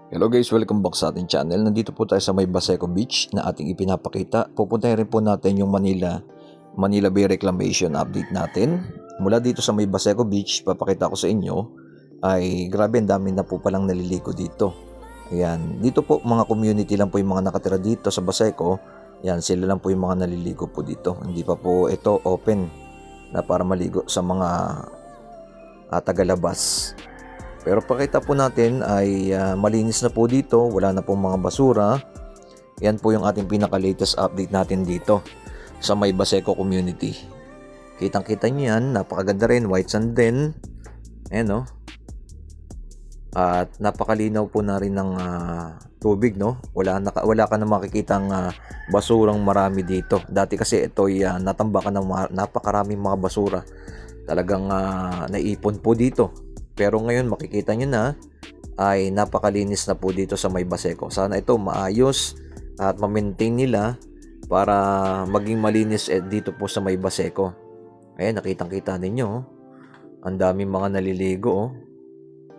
Hello guys, welcome back sa ating channel. Nandito po tayo sa may Baseco Beach na ating ipinapakita. Pupuntahin rin po natin yung Manila Bay Reclamation update natin. Mula dito sa may Baseco Beach, papakita ko sa inyo ay grabe, ang dami na po palang naliligo dito. Ayan, dito po mga community lang po yung mga nakatira dito sa Baseco. Yan, sila lang po yung mga naliligo po dito. Hindi pa po ito open na para maligo sa mga tagalabas. Pero pakita po natin ay malinis na po dito, wala na pong mga basura. Yan po yung ating pinaka-latest update natin dito sa may Baseco community. Kitang-kita nyo yan, napakaganda rin, white sand din. Ayan no. At napakalinaw po na rin ng tubig no. Wala ka na makikitang basurang marami dito. Dati kasi ito ay natambakan ng napakaraming mga basura. Talagang naipon po dito. Pero ngayon makikita nyo na ay napakalinis na po dito sa may Baseco. Sana ito maayos at ma-maintain nila para maging malinis dito po sa may Baseco. Ayan, nakitang-kita ninyo. Ang daming mga naliligo.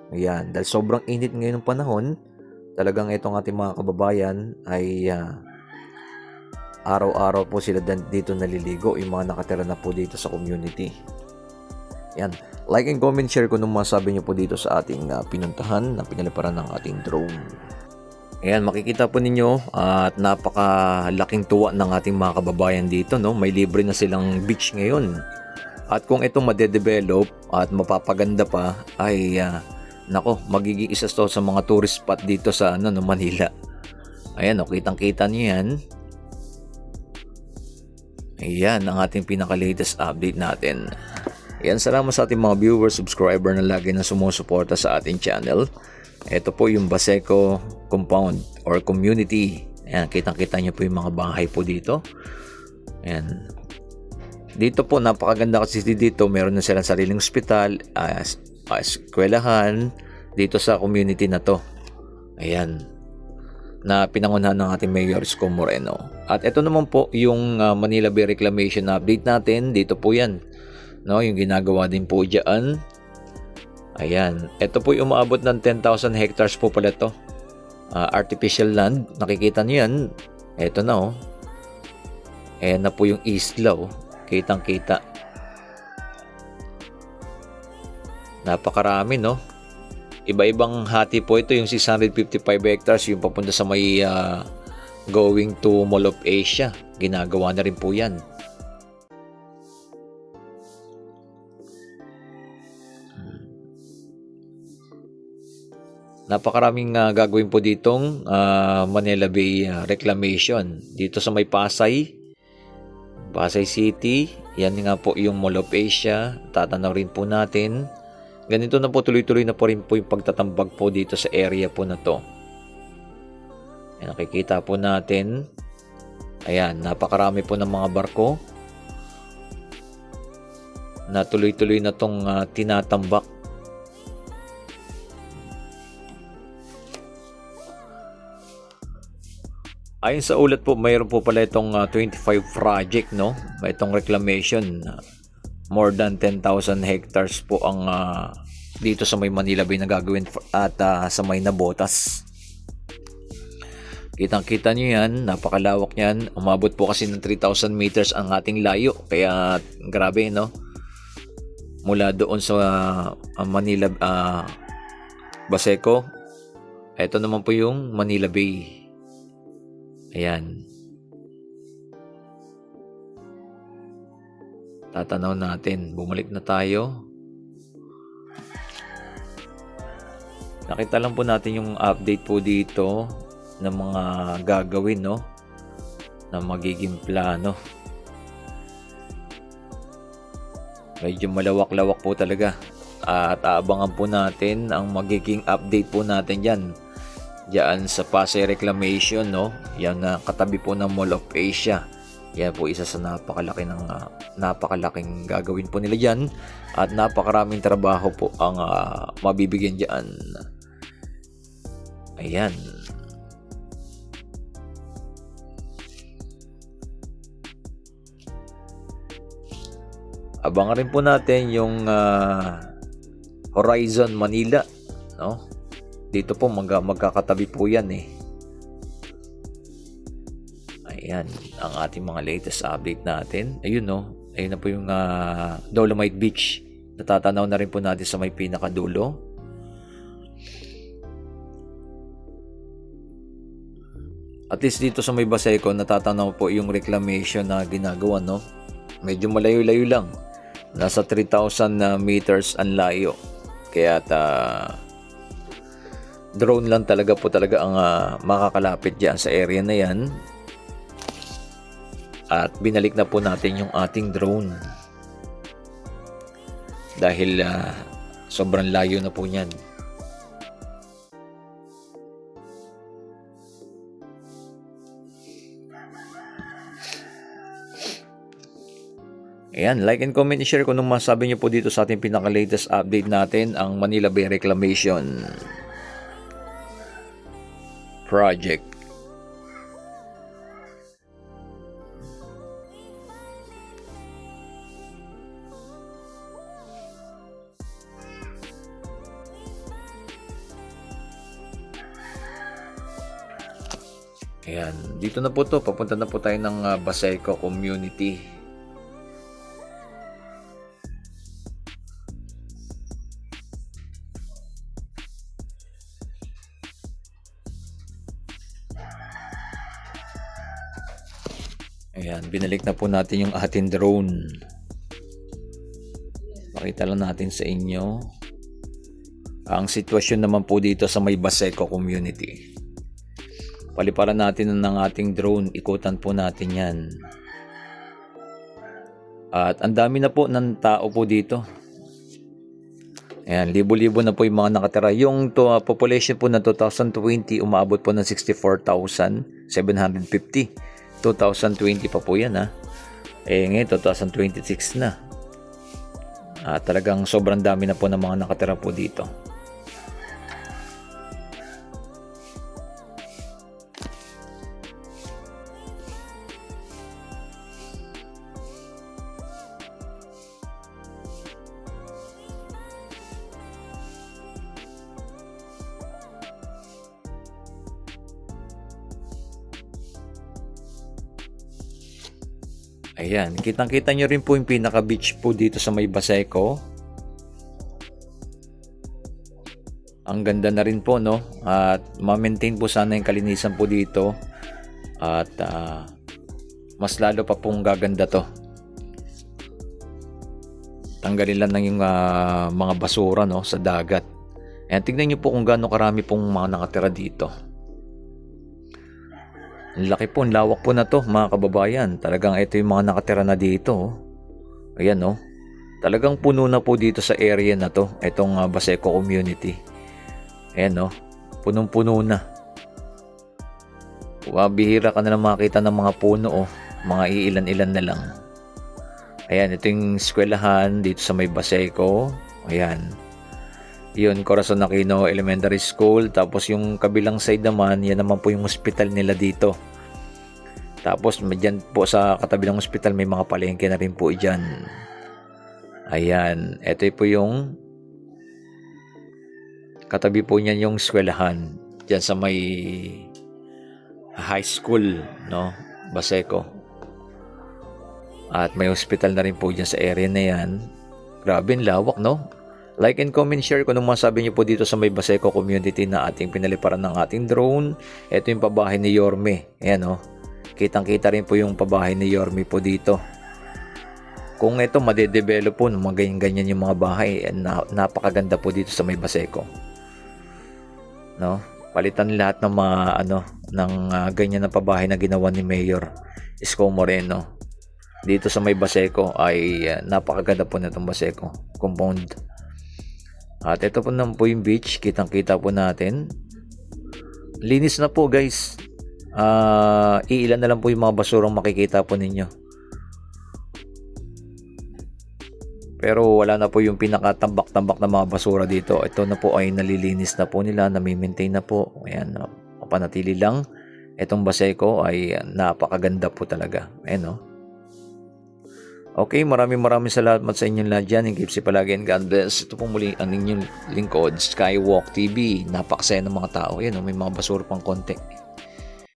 Ayan, dahil sobrang init ngayon ng panahon, talagang itong ating mga kababayan ay araw-araw po sila dito naliligo. Yung mga nakatira na po dito sa community. Yan. Like and comment, share kung anong masabi nyo po dito sa ating pinuntahan na pinaliparan ng ating drone. Ayan, makikita po ninyo at napakalaking tuwa ng ating mga kababayan dito. No? May libre na silang beach ngayon. At kung ito madedevelop at mapapaganda pa, ay nako, magiging isa to sa mga tourist spot dito sa Manila. Ayan, kitang-kita nyo yan. Ayan, ang ating pinaka-latest update natin. Yan, salamat sa ating mga viewers, subscriber na lagi na sumusuporta sa ating channel. Ito po yung Baseco compound or community. Ayan, kitang-kita nyo po yung mga bahay po dito. Ayan. Dito po, napakaganda kasi dito. Meron na silang sariling ospital, eskwelahan, dito sa community na to. Ayan. Na pinangunahan ng ating Mayor Isko Moreno. At ito naman po yung Manila Bay Reclamation update natin. Dito po yan. No, yung ginagawa din po diyan. Ayan, ito po yung umaabot ng 10,000 hectares po pala to. Artificial land, nakikita niyo yan. Ito na oh. Ayan na po yung isla oh. Kitang-kita. Napakarami no. Iba-ibang hati po ito, yung 655 hectares yung papunta sa may going to Mall of Asia. Ginagawa na rin po yan. Napakaraming gagawin po ditong Manila Bay Reclamation. Dito sa may Pasay City. Yan nga po yung Mall of Asia. Tatanaw rin po natin. Ganito na po, tuloy-tuloy na po rin po yung pagtatambag po dito sa area po na to. Yan, nakikita po natin. Ayan, napakarami po ng mga barko na tuloy-tuloy na tong tinatambak. Ayon sa ulat po, mayroon po pala itong 25 project, no? Itong reclamation. More than 10,000 hectares po ang dito sa may Manila Bay na gagawin at sa may Nabotas. Kitang-kita nyo yan, napakalawak yan. Umabot po kasi ng 3,000 meters ang ating layo. Kaya grabe, no? Mula doon sa Manila Baseco. Ito naman po yung Manila Bay. Ayan. Tatanaw natin. Bumalik na tayo. Nakita lang po natin yung update po dito ng mga gagawin, no? Na magiging plano. Medyo malawak-lawak po talaga. At aabangan po natin ang magiging update po natin dyan. Diyan sa Pasay Reclamation, no? Yan na katabi po ng Mall of Asia. Yan po isa sa napakalaking gagawin po nila diyan at napakaraming trabaho po ang mabibigyan diyan. Ayan. Abangan rin po natin yung Horizon Manila, no? Dito po magkakatabi po yan eh. Ayan, ang ating mga latest update natin. Ayun no, ayun na po yung Dolomite Beach. Natatanaw na rin po natin sa may pinakadulo. At least dito sa may Baseco, natatanaw po yung reclamation na ginagawa, no? Medyo malayo-layo lang. Nasa 3,000 meters ang layo. Kaya drone lang talaga po ang makakalapit dyan sa area na yan. At binalik na po natin yung ating drone. Dahil sobrang layo na po niyan. Ayan, like and comment and share kung anong masabi niyo po dito sa ating pinaka-latest update natin, ang Manila Bay Reclamation Project. Ayan, dito na po to, papunta na po tayo ng Baseco Community. Ayan, binalik na po natin yung ating drone. Pakita lang natin sa inyo ang sitwasyon naman po dito sa may Baseco Community. Paliparan natin ng ating drone, ikutan po natin yan. At ang dami na po ng tao po dito. Ayan, libo-libo na po yung mga nakatira. Yung population po na 2020 umaabot po ng 64,750. 2020 pa po yan ha. Ngayon 2026 na. Talagang sobrang dami na po ng mga nakatira po dito. Ayan, kitang-kita nyo rin po yung pinaka-beach po dito sa may Baseco. Ang ganda na rin po, no? At ma-maintain po sana yung kalinisan po dito. At mas lalo pa pong gaganda to. Tanggalin lang yung mga basura, no, sa dagat. Ayan, tignan nyo po kung gaano karami pong mga nakatira dito. Ang laki po, ang lawak po na to mga kababayan. Talagang ito yung mga nakatira na dito. Ayan no. Talagang puno na po dito sa area na to. Itong Baseco Community. Ayan no. Punong-puno na. Bihira ka na lang makita ng mga puno Mga iilan-ilan na lang. Ayan, ito yung eskwelahan dito sa may Baseco. Ayan. Yun, Corazon Aquino Elementary School. Tapos yung kabilang side naman, yan naman po yung hospital nila dito. Tapos dyan po sa katabi ng hospital may mga palengke na rin po dyan. Ayan, ito po yung katabi po niyan yung eskwelahan. Dyan sa may high school, no? Baseco. At may hospital na rin po dyan sa area na yan. Grabe, lawak, no? Like and comment, share kung anong masabi niyo po dito sa may Baseco Community na ating pinaliparan ng ating drone. Ito yung pabahay ni Yorme. Ayan kitang-kita rin po yung pabahay ni Yorme po dito. Kung ito madedevelop po ng mga ganyan-ganyan yung mga bahay, napakaganda po dito sa may Baseco. No? Palitan lahat ng mga ganyan na pabahay na ginawa ni Mayor Isko Moreno. Dito sa may Baseco ay napakaganda po nitong Baseco compound. At ito po naman po yung beach, kitang-kita po natin. Linis na po guys. Iilan na lang po yung mga basurang makikita po ninyo. Pero wala na po yung pinakatambak-tambak na mga basura dito. Ito na po ay nalilinis na po nila, nami-maintain na po. Ayan, mapanatili lang. Itong Baseco ay napakaganda po talaga. Ayan Okay, maraming salamat sa inyong lahat dyan. Keep safe palagi and God bless. Ito po muli ang inyong lingkod, Skywalk TV. Napakasaya ng mga tao. Yan, may mga basura pang konti.